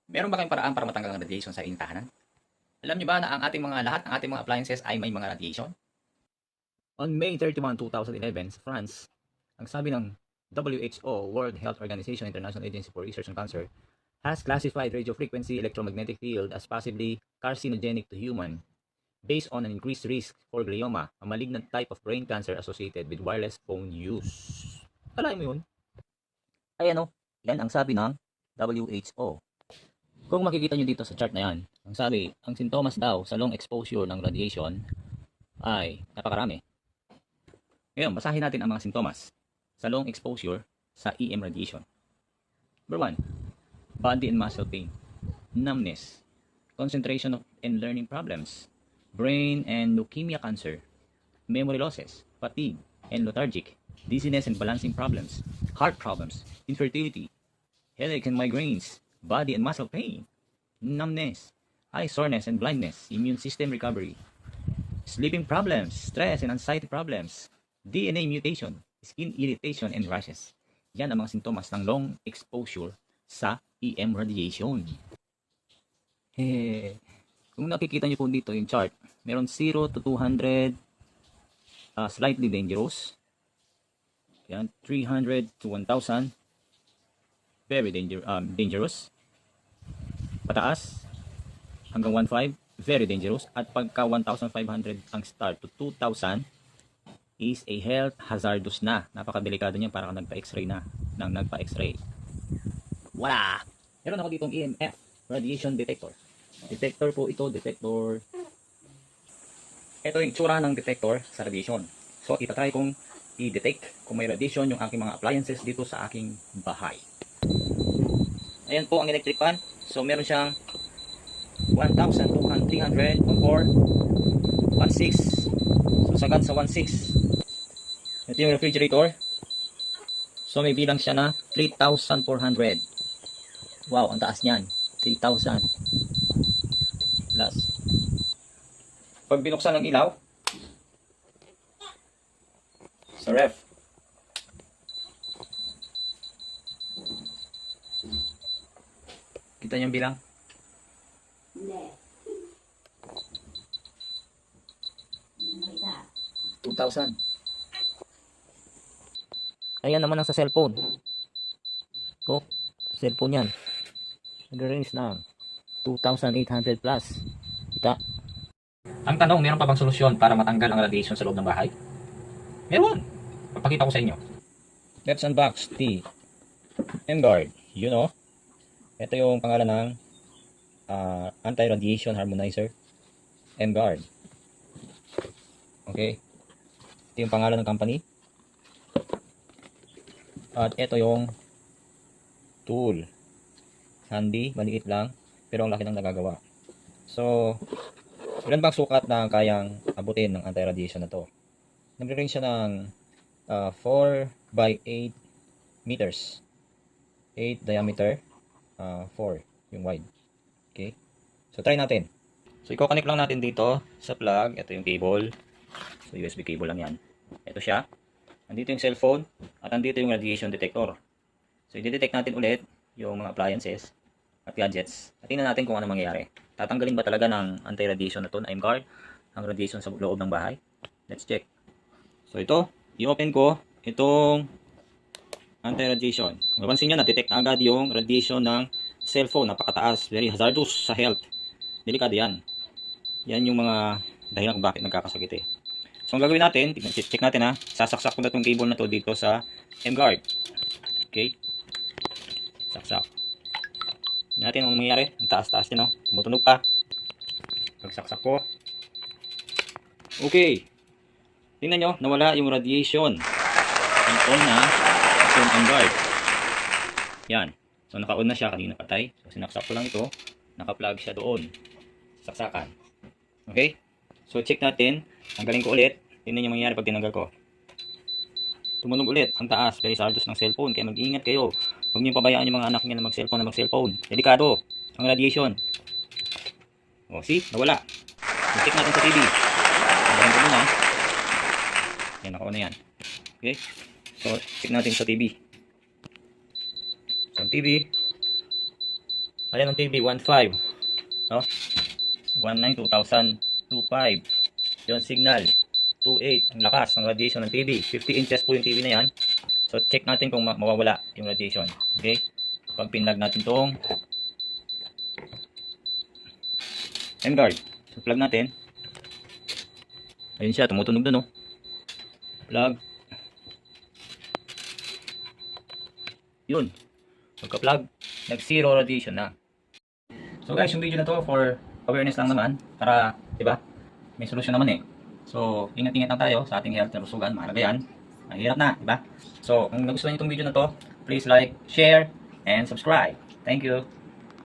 Meron ba kayong paraan para matanggal ang radiation sa inyong tahanan? Alam niyo ba na ang ating mga lahat ng ating mga appliances ay may mga radiation? On May 31, 2011, sa France, ang sabi ng WHO, World Health Organization, International Agency for Research on Cancer, has classified radiofrequency electromagnetic field as possibly carcinogenic to human based on an increased risk for glioma, a malignant type of brain cancer associated with wireless phone use. Kalahin mo yun? Ay ano, yan ang sabi ng WHO. Kung makikita nyo dito sa chart na yan, ang sabi, ang sintomas daw sa long exposure ng radiation ay napakarami. Ngayon, basahin natin ang mga sintomas sa long exposure sa EM radiation. Number 1, body and muscle pain, numbness, concentration and learning problems, brain and leukemia cancer, memory losses, fatigue and lethargic, dizziness and balancing problems, heart problems, infertility, headache and migraines, body and muscle pain, numbness, eye soreness and blindness, immune system recovery, sleeping problems, stress and anxiety problems, DNA mutation, skin irritation and rashes. Yan ang mga sintomas ng long exposure sa EM radiation. Kung nakikita nyo po dito yung chart, meron 0 to 200, slightly dangerous. Yan, 300 to 1,000, very dangerous. Pataas hanggang 1,500, very dangerous. At pagka 1,500 ang start to 2,000 is a health hazardous na. Napakadelikado niyan, para kang nagpa-x-ray na. Nagpa-x-ray. Wala! Meron ako ditong EMF, radiation detector. Detector po ito, detector. Ito yung itsura ng detector sa radiation. So, itatry kong i-detect kung may radiation yung aking mga appliances dito sa aking bahay. Ayan po ang electric fan. So, meron siyang 1,200, 300, 1,400, 1,600. So, sagad sa 1,600. Ito yung refrigerator. So, may bilang siya na 3,400. Wow, ang taas niyan. 3,000. Plus. Pag binuksan ng ilaw, sa ref, kita niyo yung bilang? Hindi. 2,000. Ayan naman ang sa cellphone. Oh, cellphone yan. Nag-range na 2,800 plus. Kita. Ang tanong, meron pa bang solusyon para matanggal ang radiation sa loob ng bahay? Meron. Papakita ko sa inyo. Let's unbox the M-Guard. You know, ito yung pangalan ng anti-radiation harmonizer. M-Guard. Okay. Ito yung pangalan ng company. At ito yung tool. Handy, maliit lang, pero ang laki ng nagagawa. So, ilan bang sukat na kayang abutin ng anti-radiation na to? Nagre-range siya ng 4 by 8 meters. 8 diameter, 4 yung wide. Okay? So, try natin. So, i-connect lang natin dito sa plug. Ito yung cable. So, USB cable lang yan. Ito siya. Andito yung cellphone at andito yung radiation detector. So, i-detect natin ulit yung mga appliances at gadgets. At tingnan natin kung ano mangyayari. Tatanggalin ba talaga ng anti-radiation na to, na M-Guard, ang radiation sa loob ng bahay? Let's check. So, ito, i-open ko itong anti-radiation. Mapansin nyo, na-detect agad yung radiation ng cellphone. Napakataas. Very hazardous sa health. Delikado yan. Yan yung mga dahilan kung bakit nagkakasakit eh. So, ang gagawin natin, check natin ha. Sasaksak ko na itong cable na to dito sa M-Guard. Okay. Saksak. Tingnan natin ang mangyayari. Ang taas-taas yan, no? Tumutunog pa. Pagsaksak ko. Okay. Tingnan nyo, nawala yung radiation. On na. Ito yung M-Guard. Yan. So, naka-on na siya. Kanina patay. So, sinaksak ko lang ito. Naka-plug siya doon. Saksakan. Okay. So, check natin. Tanggalin ko ulit. Tingnan nyo mangyayari pag tinanggal ko. Tumunog ulit. Ang taas. Very hazardous ng cellphone. Kaya mag-iingat kayo. Huwag niyo pabayaan yung mga anak niyo na mag-cellphone. Delikado. Ang radiation. O, see? Nawala. So, check natin sa TV. Tanggalin ko muna. Yan, naka-on na yan. Okay? So, check natin sa TV. So, TV. Ayan ang TV, 1.5. No? 1.9, 2025. Yun, signal. 2.8. Ang lakas ng radiation ng TV. 50 inches po yung TV na yan. So, check natin kung mawawala yung radiation. Okay? Pag pinlag natin tong M-guard. So, plug natin. Ayun siya, tumutunog doon, no? Plug. Yun. Pagka-plug, nag-zero radiation na. So guys, yung video na to for awareness lang naman. Para, diba? May solusyon naman eh. So, ingat-ingat lang tayo sa ating health na lusugan. Mahalaga yan. Mahirap na, diba? So, kung nagustuhan niyo itong video na to, please like, share, and subscribe. Thank you.